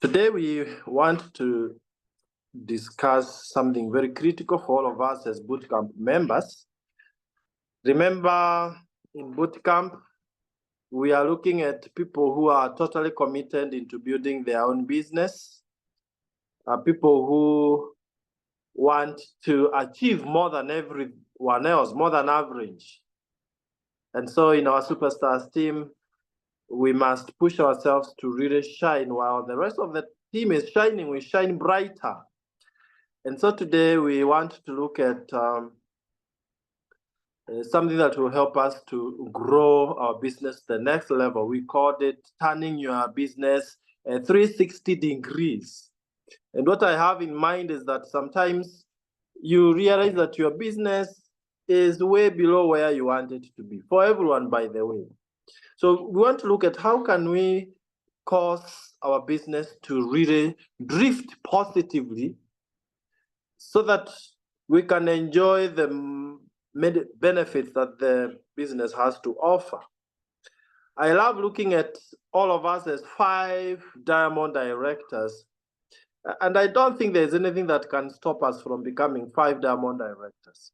Today we want to discuss something very critical for all of us as Bootcamp members. Remember, in Bootcamp, we are looking at people who are totally committed into building their own business, people who want to achieve more than everyone else, more than average. And so in our Superstars team, we must push ourselves to really shine. While the rest of the team is shining, we shine brighter. And so today we want to look at something that will help us to grow our business to the next level. We called it turning your business 360 degrees. And what I have in mind is that sometimes you realize that your business is way below where you want it to be, for everyone, by the way. So we want to look at how can we cause our business to really drift positively so that we can enjoy the many benefits that the business has to offer. I love looking at all of us as 5 diamond directors, and I don't think there's anything that can stop us from becoming 5 diamond directors.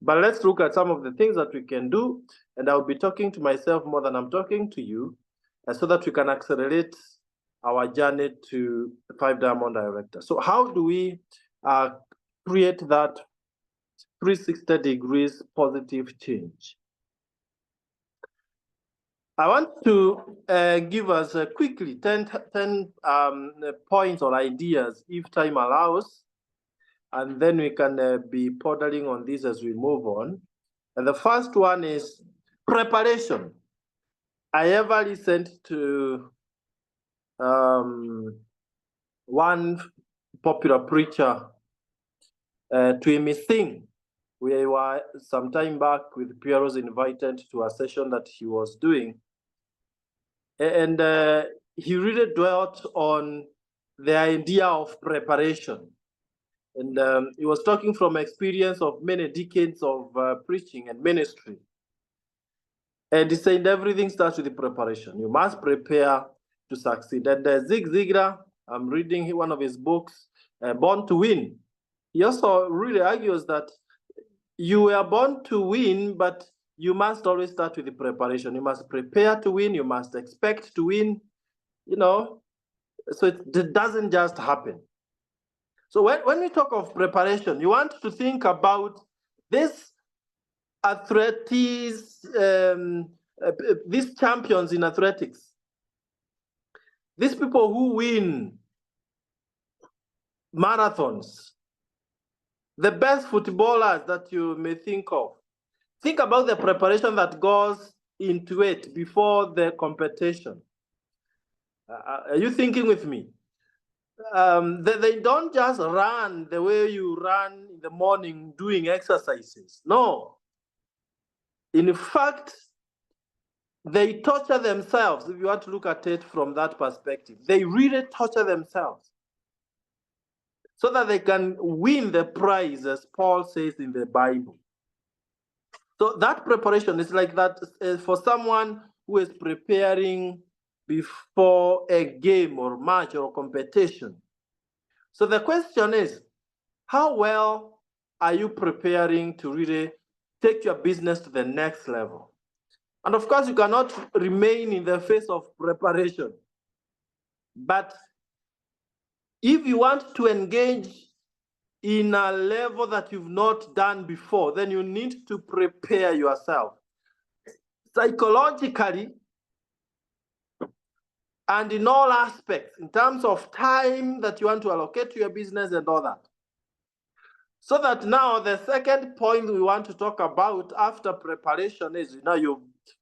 But let's look at some of the things that we can do, and I'll be talking to myself more than I'm talking to you, so that we can accelerate our journey to 5 diamond directors. So how do we create that 360 degrees positive change? I want to give us quickly 10 points or ideas, if time allows, and then we can be pondering on this as we move on. And the first one is preparation. I ever listened to one popular preacher, Twimi Singh. We were some time back with Pierre invited to a session that he was doing. And he really dwelt on the idea of preparation. And he was talking from experience of many decades of preaching and ministry. And he said everything starts with the preparation. You must prepare to succeed. And Zig Ziglar, I'm reading one of his books, Born to Win. He also really argues that you were born to win, but you must always start with the preparation. You must prepare to win. You must expect to win, so it doesn't just happen. So when we talk of preparation, you want to think about this athletes, these champions in athletics, these people who win marathons, the best footballers that you may think of. Think about the preparation that goes into it before the competition. Are you thinking with me? They don't just run the way you run in the morning doing exercises. No. In fact, they torture themselves, if you want to look at it from that perspective. They really torture themselves so that they can win the prize, as Paul says in the Bible. So that preparation is like that for someone who is preparing before a game or match or competition. So the question is, how well are you preparing to really take your business to the next level? And of course, you cannot remain in the face of preparation. But if you want to engage in a level that you've not done before, then you need to prepare yourself psychologically and in all aspects, in terms of time that you want to allocate to your business and all that. So that now the second point we want to talk about after preparation is,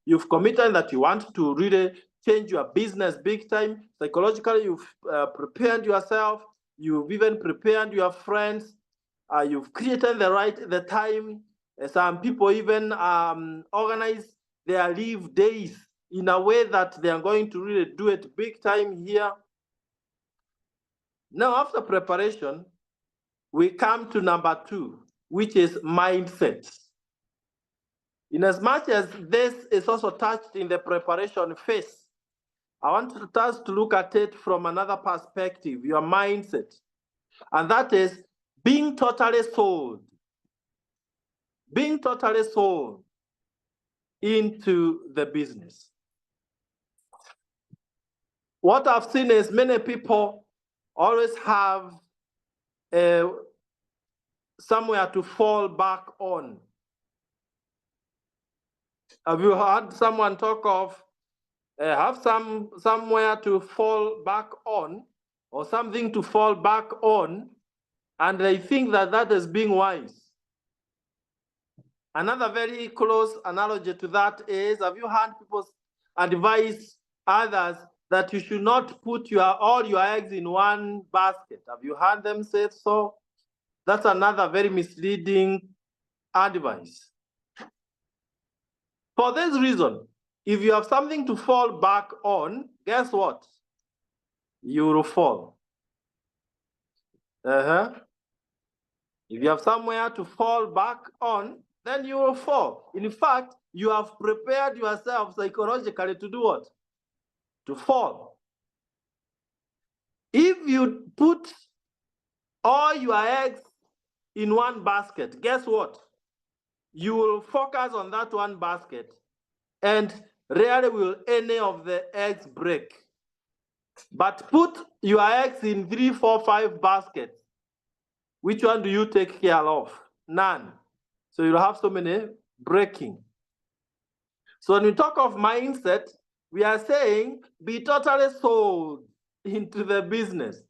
you've committed that you want to really change your business big time. Psychologically, you've prepared yourself. You've even prepared your friends. You've created the time. Some people even organize their leave days in a way that they are going to really do it big time here. Now, after preparation, we come to number 2, which is mindset. In as much as this is also touched in the preparation phase, I want us to look at it from another perspective, your mindset. And that is being totally sold. Being totally sold into the business. What I've seen is many people always have somewhere to fall back on. Have you heard someone talk of have somewhere to fall back on, or something to fall back on, and they think that that is being wise? Another very close analogy to that is, have you heard people advise others that you should not put all your eggs in one basket? Have you heard them say so? That's another very misleading advice. For this reason, if you have something to fall back on, guess what? You will fall. If you have somewhere to fall back on, then you will fall. In fact, you have prepared yourself psychologically to do what? To fall. If you put all your eggs in one basket, guess what? You will focus on that one basket, and rarely will any of the eggs break. But put your eggs in 3, 4, 5 baskets. Which one do you take care of? None. So you'll have so many breaking. So when we talk of mindset, we are saying be totally sold into the business.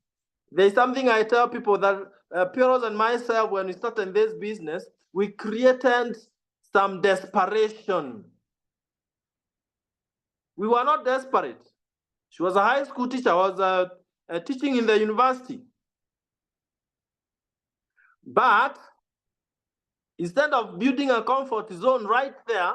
There's something I tell people that Piros and myself, when we started this business, we created some desperation. We were not desperate. She was a high school teacher. I was teaching in the university. But instead of building a comfort zone right there,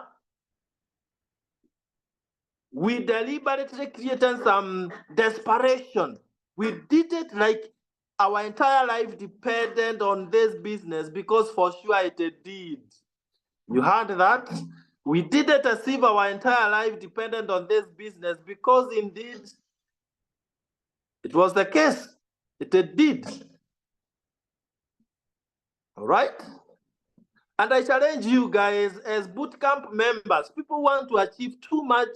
we deliberately created some desperation. We did it like our entire life depended on this business, because for sure it did. You heard that? We did it as if our entire life depended on this business, because indeed it was the case. It did. All right? And I challenge you guys as bootcamp members, people want to achieve too much.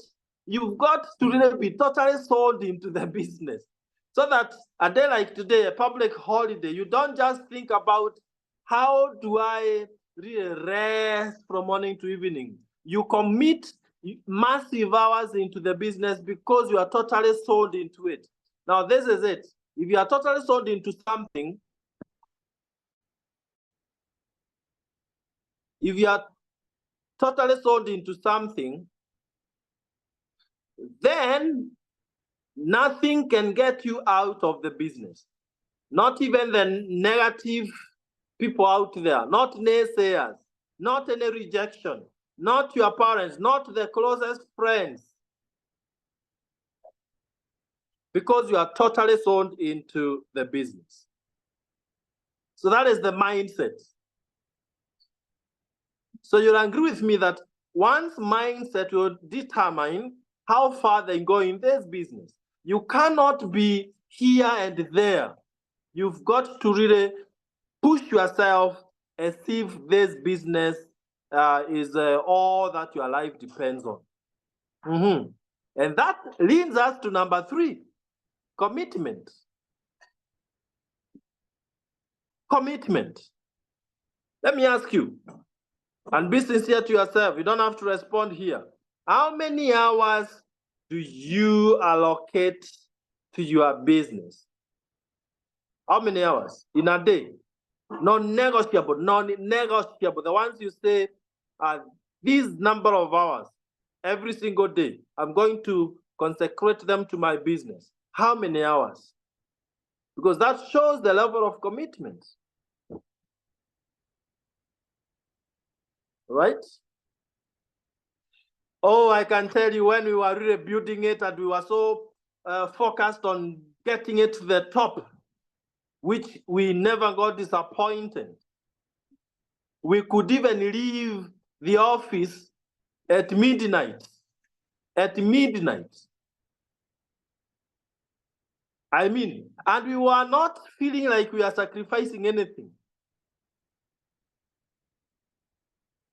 You've got to really be totally sold into the business, so that a day like today, a public holiday, you don't just think about how do I really rest from morning to evening. You commit massive hours into the business because you are totally sold into it. Now, this is it. If you are totally sold into something, if you are totally sold into something, then nothing can get you out of the business. Not even the negative people out there, not naysayers, not any rejection, not your parents, not the closest friends, because you are totally sold into the business. So that is the mindset. So you'll agree with me that one's mindset will determine how far they go in this business. You cannot be here and there. You've got to really push yourself as if this business is all that your life depends on. And that leads us to number 3, commitment. Commitment. Let me ask you, and be sincere to yourself. You don't have to respond here. How many hours do you allocate to your business? How many hours in a day? Non-negotiable, non-negotiable. The ones you say, these number of hours every single day, I'm going to consecrate them to my business. How many hours? Because that shows the level of commitment. Right? Oh, I can tell you, when we were really building it and we were so focused on getting it to the top, which we never got disappointed. We could even leave the office at midnight. At midnight. I mean, and we were not feeling like we are sacrificing anything.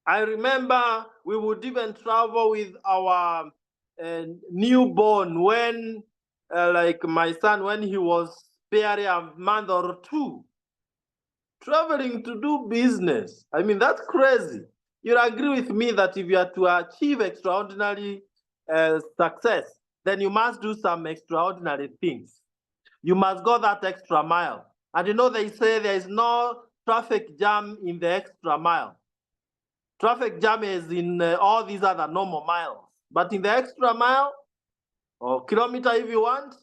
I remember we would even travel with our newborn when, like my son, when he was barely a month or two, traveling to do business. I mean, that's crazy. You'll agree with me that if you are to achieve extraordinary success, then you must do some extraordinary things. You must go that extra mile. And you know, they say there is no traffic jam in the extra mile. Traffic jam is in all these other normal miles. But in the extra mile, or kilometer if you want,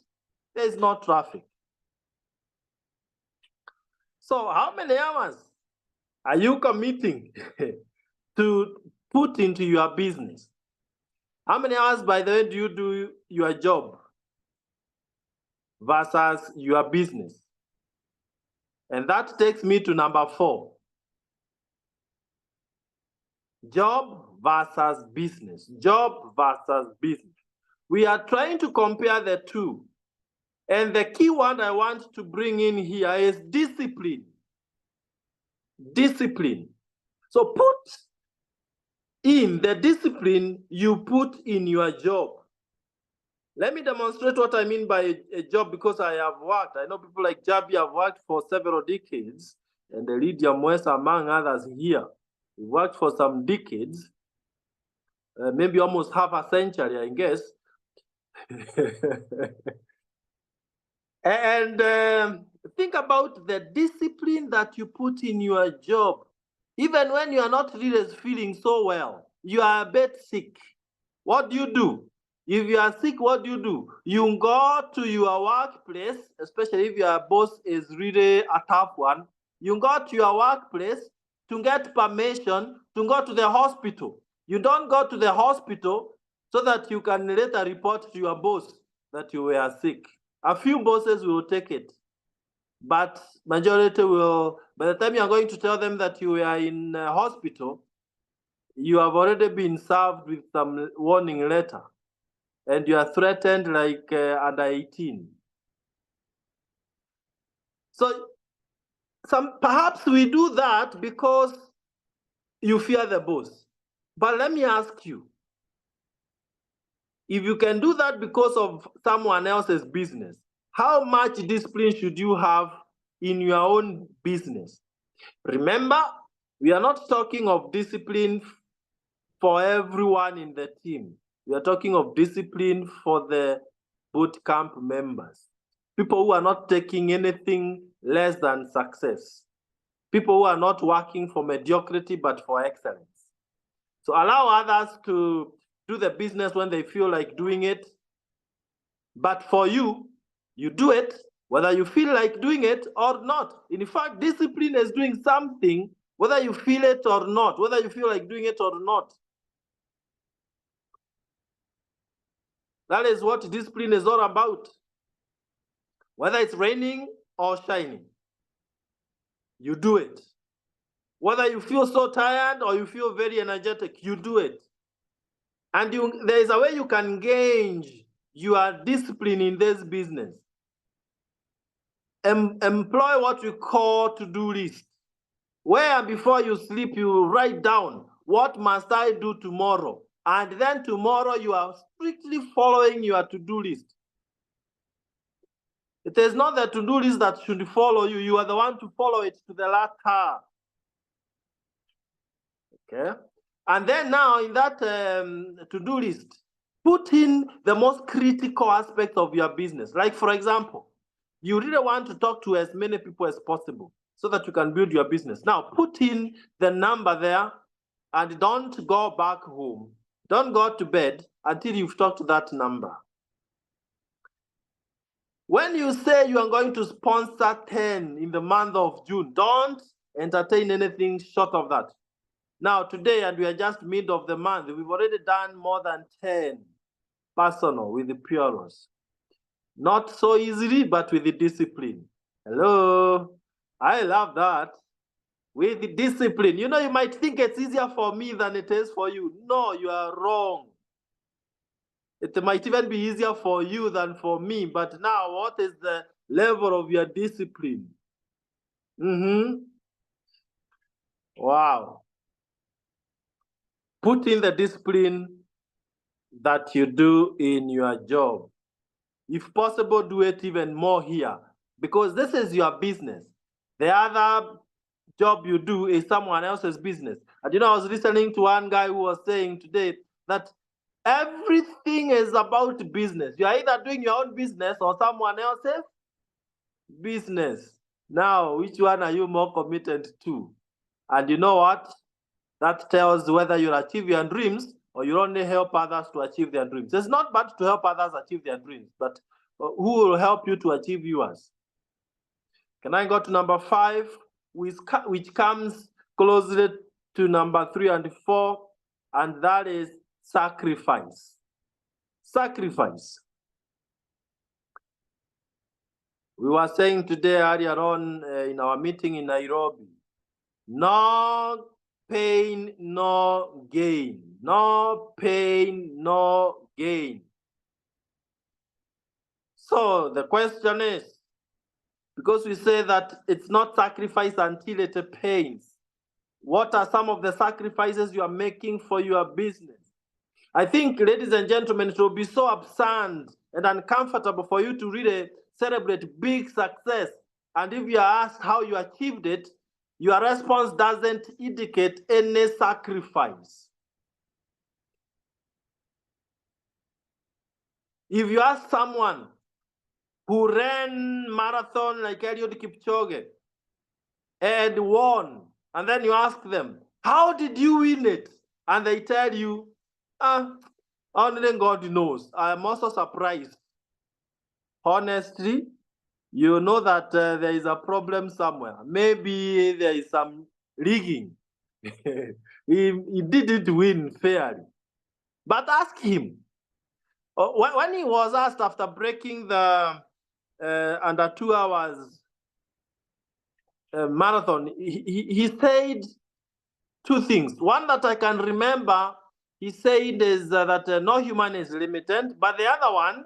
there is no traffic. So how many hours are you committing to put into your business? How many hours, by the way, do you do your job versus your business? And that takes me to number 4. Job versus business. Job versus business. We are trying to compare the two. And the key word I want to bring in here is discipline. Discipline. So put in the discipline you put in your job. Let me demonstrate what I mean by a job, because I have worked. I know people like Jabi have worked for several decades, and Lydia Mwesa among others here. We worked for some decades, maybe almost half a century, I guess. And think about the discipline that you put in your job. Even when you are not really feeling so well, you are a bit sick. What do? If you are sick, what do? You go to your workplace, especially if your boss is really a tough one. You go to your workplace to get permission to go to the hospital. You don't go to the hospital so that you can later report to your boss that you were sick. A few bosses will take it, but majority will, by the time you are going to tell them that you are in a hospital, you have already been served with some warning letter, and you are threatened like under 18. So perhaps we do that because you fear the boss. But let me ask you, if you can do that because of someone else's business, how much discipline should you have in your own business? Remember, we are not talking of discipline for everyone in the team. We are talking of discipline for the bootcamp members. People who are not taking anything less than success. People who are not working for mediocrity, but for excellence. So allow others to do the business when they feel like doing it. But for you, you do it whether you feel like doing it or not. In fact, discipline is doing something whether you feel it or not, whether you feel like doing it or not. That is what discipline is all about. Whether it's raining or shining, you do it. Whether you feel so tired or you feel very energetic, you do it. And there is a way you can gauge your discipline in this business. Employ what we call to-do list, where before you sleep, you write down, what must I do tomorrow? And then tomorrow you are strictly following your to-do list. It is not the to-do list that should follow you. You are the one to follow it to the letter. Okay? And then now in that to-do list, put in the most critical aspects of your business. Like, for example, you really want to talk to as many people as possible so that you can build your business. Now, put in the number there and don't go back home. Don't go to bed until you've talked to that number. When you say you are going to sponsor 10 in the month of June, don't entertain anything short of that. Now, today, and we are just mid of the month, we've already done more than 10 personal with the Puros. Not so easily, but with the discipline. Hello, I love that. With the discipline. You know, you might think it's easier for me than it is for you. No, you are wrong. It might even be easier for you than for me. But now, what is the level of your discipline? Wow. Put in the discipline that you do in your job. If possible, do it even more here, because this is your business. The other job you do is someone else's business. And I was listening to one guy who was saying today that everything is about business. You are either doing your own business or someone else's business. Now, which one are you more committed to? And you know what? That tells whether you'll achieve your dreams or you only help others to achieve their dreams. It's not bad to help others achieve their dreams, but who will help you to achieve yours? Can I go to number 5, which comes closely to number 3 and 4, and that is sacrifice. Sacrifice. We were saying today earlier on in our meeting in Nairobi, no pain, no gain. No pain, no gain. So the question is, because we say that it's not sacrifice until it pains, what are some of the sacrifices you are making for your business? I think, ladies and gentlemen, it will be so absurd and uncomfortable for you to really celebrate big success. And if you are asked how you achieved it, your response doesn't indicate any sacrifice. If you ask someone who ran marathon like Eliud Kipchoge and won, and then you ask them, how did you win it? And they tell you, only God knows. I am also surprised. Honestly, you know that there is a problem somewhere. Maybe there is some rigging. he didn't win fairly. But ask him. When he was asked after breaking the under 2 hours marathon, he said 2 things. One that I can remember, he said is that no human is limited. But the other one,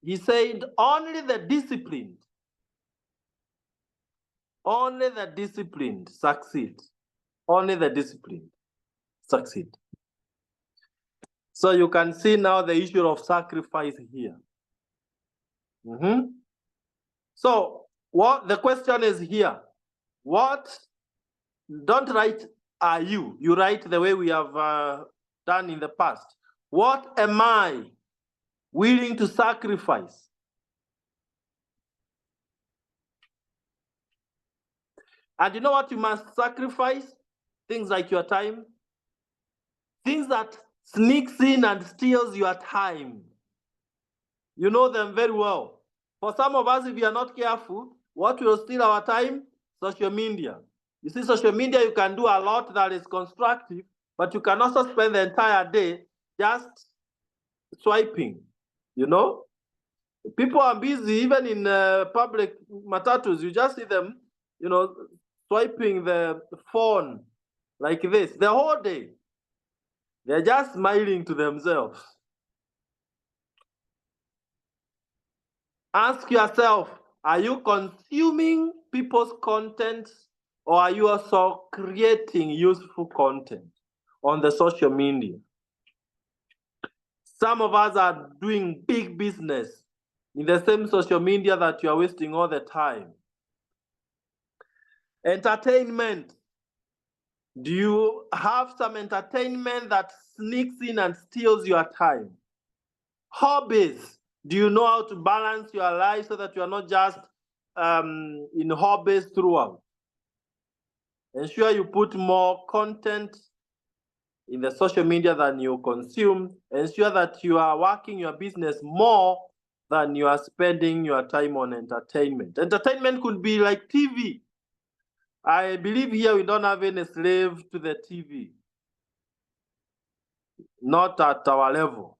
he said only the disciplined succeed. Only the disciplined succeed. So you can see now the issue of sacrifice here. So what the question is here, what, don't write are you, you write the way we have done in the past. What am I willing to sacrifice? And you know what you must sacrifice? Things like your time. Things that sneaks in and steals your time. You know them very well. For some of us, if we are not careful, what will steal our time? Social media. You see, social media, you can do a lot that is constructive, but you can also spend the entire day just swiping, you know? People are busy, even in public matatus, you just see them, you know, swiping the phone like this the whole day. They're just smiling to themselves. Ask yourself, are you consuming people's content, or are you also creating useful content on the social media? Some of us are doing big business in the same social media that you are wasting all the time. Entertainment. Do you have some entertainment that sneaks in and steals your time? Hobbies. Do you know how to balance your life so that you are not just in hobbies throughout? Ensure you put more content in the social media than you consume. Ensure that you are working your business more than you are spending your time on entertainment. Entertainment could be like TV. I believe here we don't have any slave to the TV. Not at our level.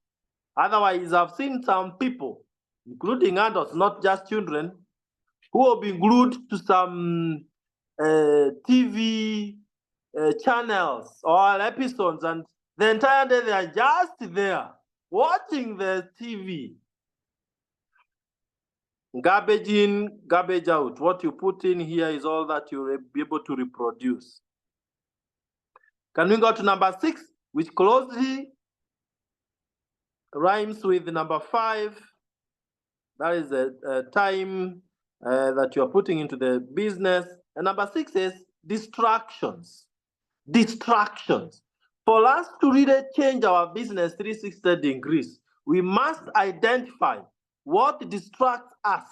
Otherwise, I've seen some people, including adults, not just children, who will be glued to some TV channels or episodes, and the entire day they are just there. watching the TV. Garbage in, garbage out. What you put in here is all that you'll be able to reproduce. Can we go to number 6, which closely rhymes with number 5? That is the time that you're putting into the business. And number 6 is distractions. Distractions. For us to really change our business 360 degrees, we must identify what distracts us.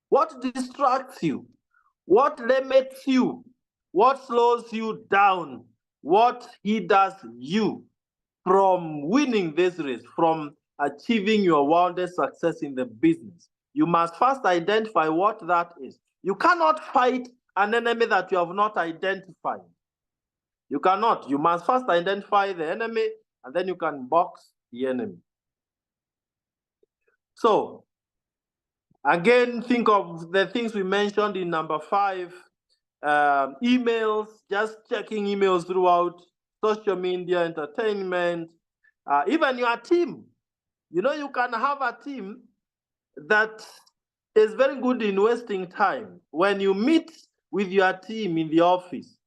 What distracts you? What limits you? What slows you down? What hinders you from winning this race, from achieving your wildest success in the business? You must first identify what that is. You cannot fight an enemy that you have not identified. You cannot. You must first identify the enemy, and then you can box the enemy. So, again, think of the things we mentioned in number 5. Emails, just checking emails throughout, social media, entertainment, even your team. You know, you can have a team that is very good in wasting time. When you meet with your team in the office,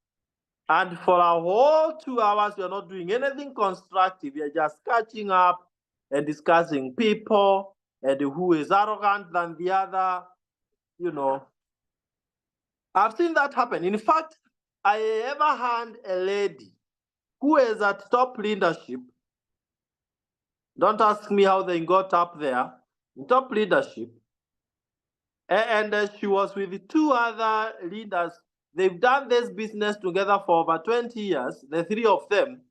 and for a whole 2 hours, you're not doing anything constructive, you're just catching up and discussing people and who is arrogant than the other, you know. I've seen that happen. In fact, I ever had a lady who is at top leadership. Don't ask me how they got up there, in top leadership. And she was with 2 other leaders. They've done this business together for over 20 years, the 3 of them.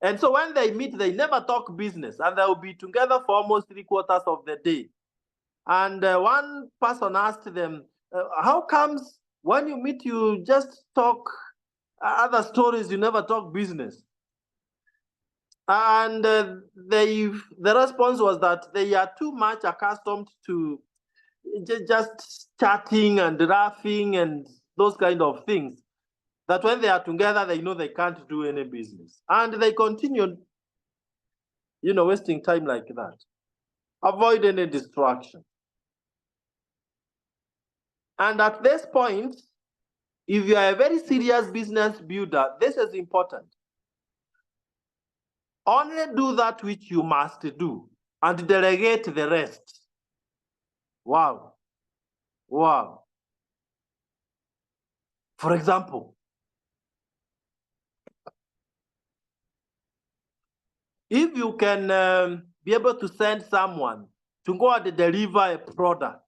And so when they meet, they never talk business, and they'll be together for almost 3/4 of the day. And one person asked them, how comes when you meet, you just talk other stories, you never talk business? And the response was that they are too much accustomed to just chatting and laughing and those kind of things, that when they are together, they know they can't do any business. And they continued, wasting time like that. Avoid any distraction. And at this point, if you are a very serious business builder, this is important. Only do that which you must do and delegate the rest. Wow. Wow. For example, if you can be able to send someone to go and deliver a product,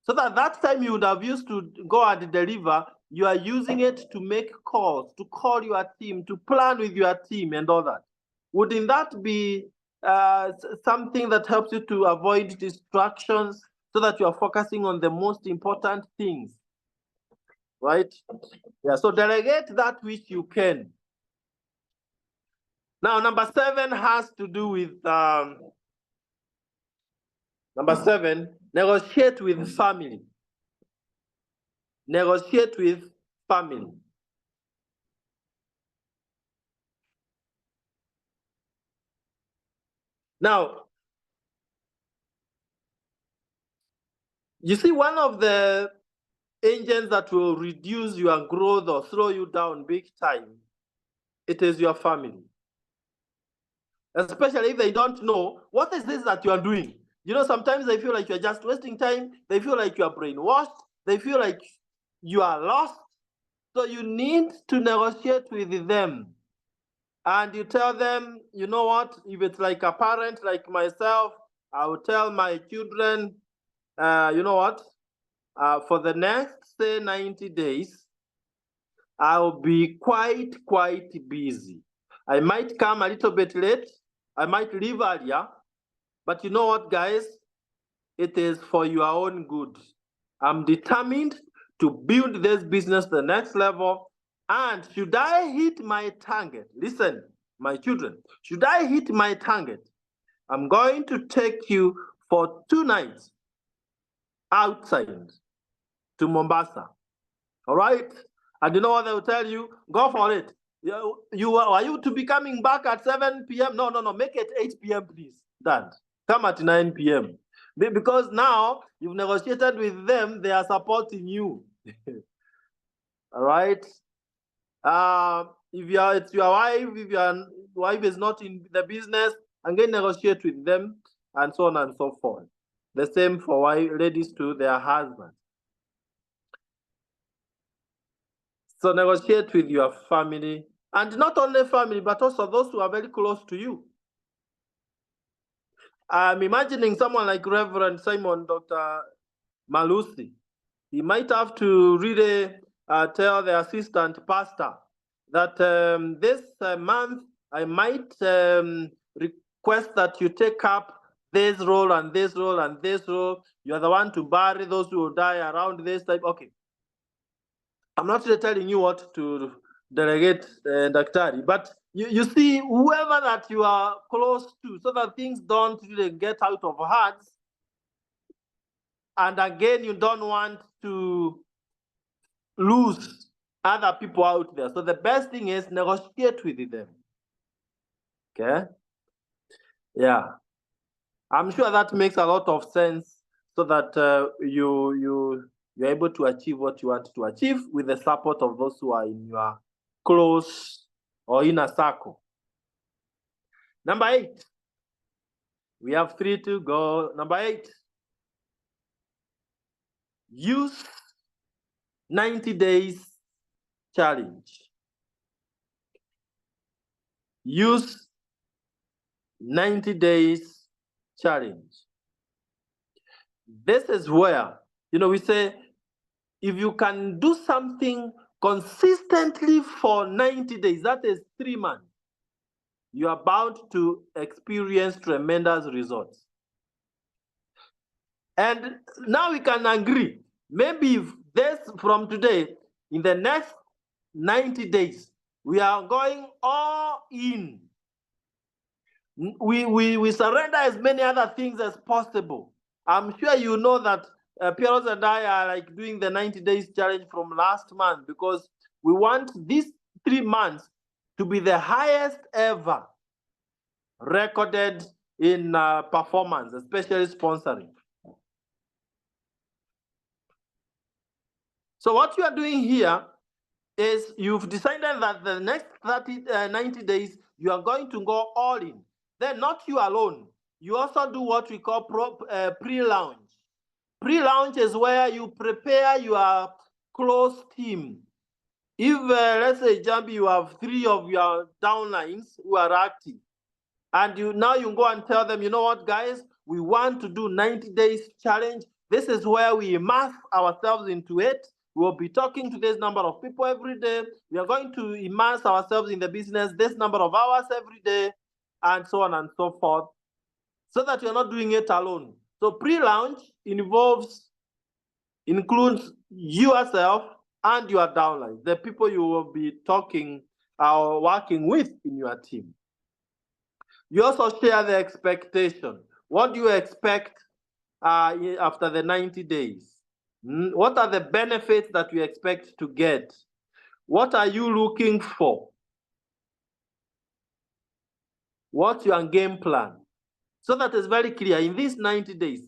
so that time you would have used to go and deliver, you are using it to make calls, to call your team, to plan with your team and all that. Wouldn't that be something that helps you to avoid distractions so that you are focusing on the most important things, right? Yeah, so delegate that which you can. Now, number 7 has to do with, number 7, negotiate with family. Negotiate with family. Now, you see, one of the engines that will reduce your growth or slow you down big time, it is your family. Especially if they don't know, what is this that you are doing? Sometimes they feel like you're just wasting time. They feel like you are brainwashed. They feel like you are lost. So you need to negotiate with them. And you tell them, you know what, if it's like a parent like myself, I will tell my children, you know what, for the next, say, 90 days, I'll be quite busy. I might come a little bit late. I might leave earlier. But you know what, guys? It is for your own good. I'm determined to build this business to the next level. And should I hit my target, listen, my children, should I hit my target, I'm going to take you for 2 nights outside to Mombasa. All right? And you know what they will tell you? Go for it. Are you to be coming back at 7 p.m.? No, make it 8 p.m. please. Dad, come at 9 p.m. Because now you've negotiated with them, they are supporting you. All right. If it's your wife, if your wife is not in the business, again negotiate with them, and so on and so forth. The same for ladies to their husbands. So negotiate with your family, and not only family, but also those who are very close to you. I'm imagining someone like Reverend Simon, Dr. Malusi. He might have to really tell the assistant pastor that this month I might request that you take up this role and this role and this role. You are the one to bury those who will die around this time. Okay. I'm not really telling you what to delegate, Daktari, but you see whoever that you are close to, so that things don't really get out of hands. And again, you don't want to lose other people out there. So the best thing is negotiate with them. Okay? Yeah. I'm sure that makes a lot of sense, so that you're able to achieve what you want to achieve with the support of those who are in your close or inner circle. Number 8. We have 3 to go. Number 8. Use 90 days challenge. Use 90 days challenge. This is where, we say, if you can do something consistently for 90 days, that is 3 months, you are bound to experience tremendous results. And now we can agree, maybe if this from today, in the next 90 days, we are going all in. We surrender as many other things as possible. I'm sure you know that Pierrot and I are like doing the 90 days challenge from last month, because we want these 3 months to be the highest ever recorded in performance, especially sponsoring. So what you are doing here is you've decided that the next 90 days, you are going to go all in. Then not you alone. You also do what we call pre-launch. Pre-launch is where you prepare your close team. If, let's say, Jambi, you have 3 of your downlines who are active, and now you go and tell them, you know what, guys, we want to do 90 days challenge. This is where we immerse ourselves into it. We'll be talking to this number of people every day. We are going to immerse ourselves in the business this number of hours every day, and so on and so forth, so that you're not doing it alone. So pre-launch includes yourself and your downline, the people you will be talking or working with in your team. You also share the expectation. What do you expect after the 90 days? What are the benefits that you expect to get? What are you looking for? What's your game plan? So that is very clear. In these 90 days,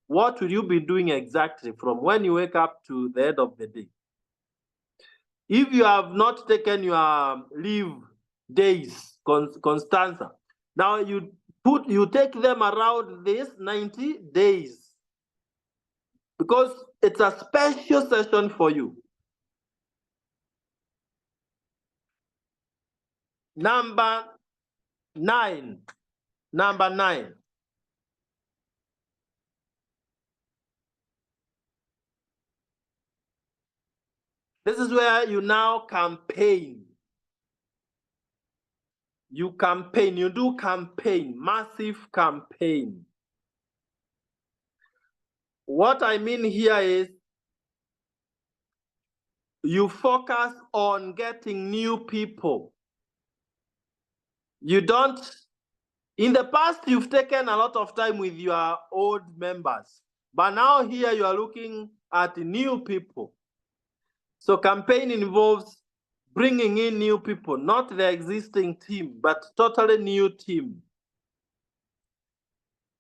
what will you be doing exactly from when you wake up to the end of the day? If you have not taken your leave days, Constanza, now you take them around these 90 days, because it's a special session for you. Number 9. This is where you now campaign. You do campaign, massive campaign. What I mean here is you focus on getting new people. You don't, in the past, you've taken a lot of time with your old members, but now here you are looking at new people. So campaign involves bringing in new people, not the existing team, but totally new team.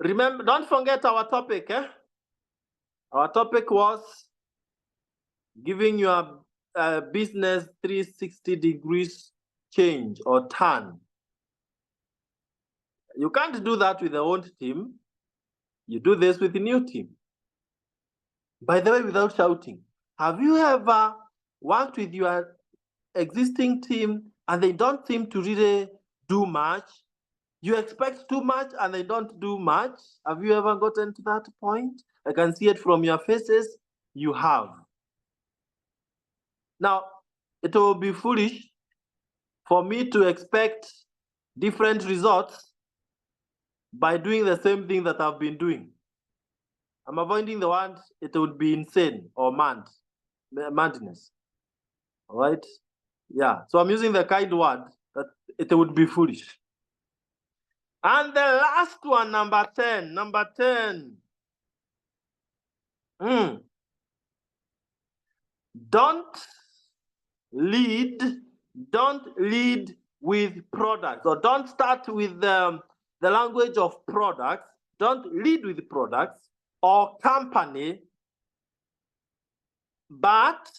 Remember, don't forget our topic. Our topic was giving your business 360 degrees change or turn. You can't do that with the old team. You do this with the new team. By the way, without shouting, have you ever worked with your existing team and they don't seem to really do much? You expect too much and they don't do much? Have you ever gotten to that point? I can see it from your faces. You have. Now, it will be foolish for me to expect different results by doing the same thing that I've been doing. I'm avoiding the word, it would be insane or madness. All right? Yeah, so I'm using the kind word that it would be foolish. And the last one, number 10. Number 10. Don't lead with products, or don't start with the language of products. Don't lead with products or company, but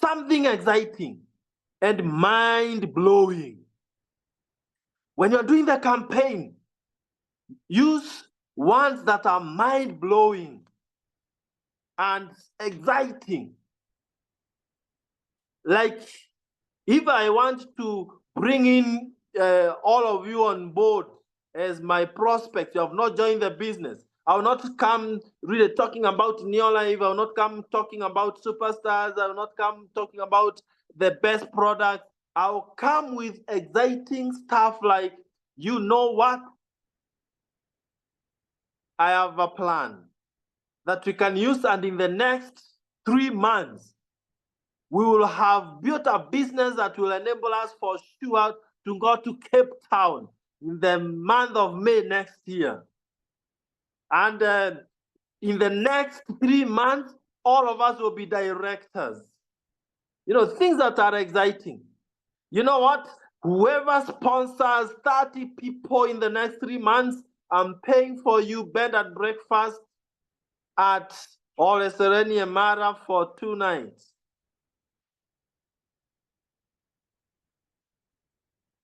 something exciting and mind-blowing. When you're doing the campaign, use words that are mind-blowing and exciting. Like, if I want to bring in all of you on board as my prospects, you have not joined the business, I will not come really talking about Neolife, I will not come talking about superstars, I will not come talking about the best product. I will come with exciting stuff like, you know what? I have a plan that we can use, and in the next 3 months, we will have built a business that will enable us for sure to go to Cape Town in the month of May next year. And in the next 3 months, all of us will be directors. You know, things that are exciting. You know what? Whoever sponsors 30 people in the next 3 months, I'm paying for you bed and breakfast at Ole Sereni Mara for 2 nights.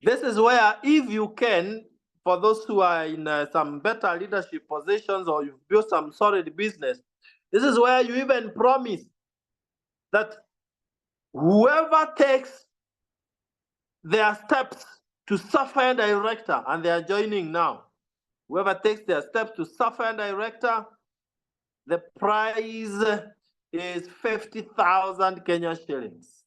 This is where, if you can, for those who are in some better leadership positions or you've built some solid business, this is where you even promise that whoever takes their steps to Sapphire Director, and they are joining now, whoever takes their steps to Sapphire Director, the prize is 50,000 Kenya shillings.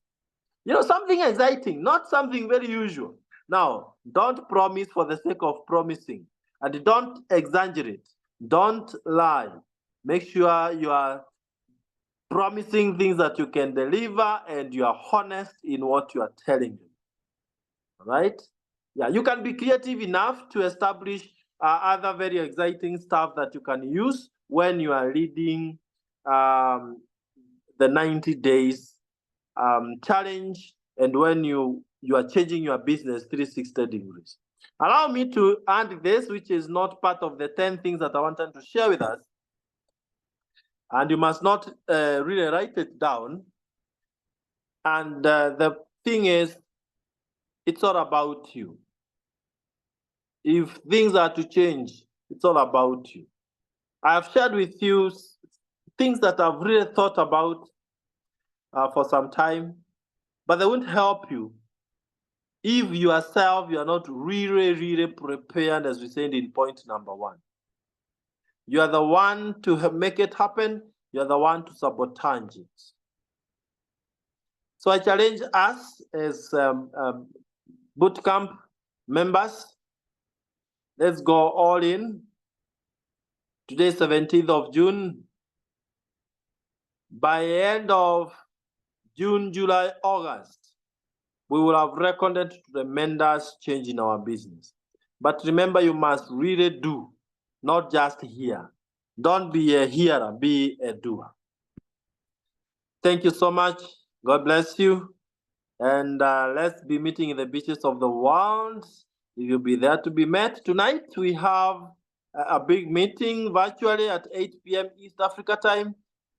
You know, something exciting, not something very usual. Now, don't promise for the sake of promising, and don't exaggerate. Don't lie. Make sure you are promising things that you can deliver and you are honest in what you are telling them. Right? Yeah, you can be creative enough to establish other very exciting stuff that you can use when you are leading the 90 days challenge, and when you are changing your business 360 degrees. Allow me to add this, which is not part of the 10 things that I wanted to share with us. And you must not really write it down. And the thing is, it's all about you. If things are to change, it's all about you. I have shared with you things that I've really thought about for some time, but they won't help you if yourself you are not really prepared, as we said in point number 1. You are the one to make it happen. You are the one to sabotage it. So I challenge us as Bootcamp members. Let's go all in. Today, 17th of June. By end of June, July, August, we will have recorded tremendous change in our business. But remember, you must really do, not just hear. Don't be a hearer, be a doer. Thank you so much. God bless you. And let's be meeting in the beaches of the world. You'll be there to be met. Tonight we have a big meeting virtually at 8 p.m. East Africa time.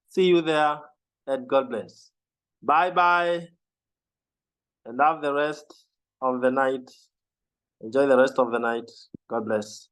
See you there, and God bless. Bye-bye, and have the rest of the night. Enjoy the rest of the night. God bless.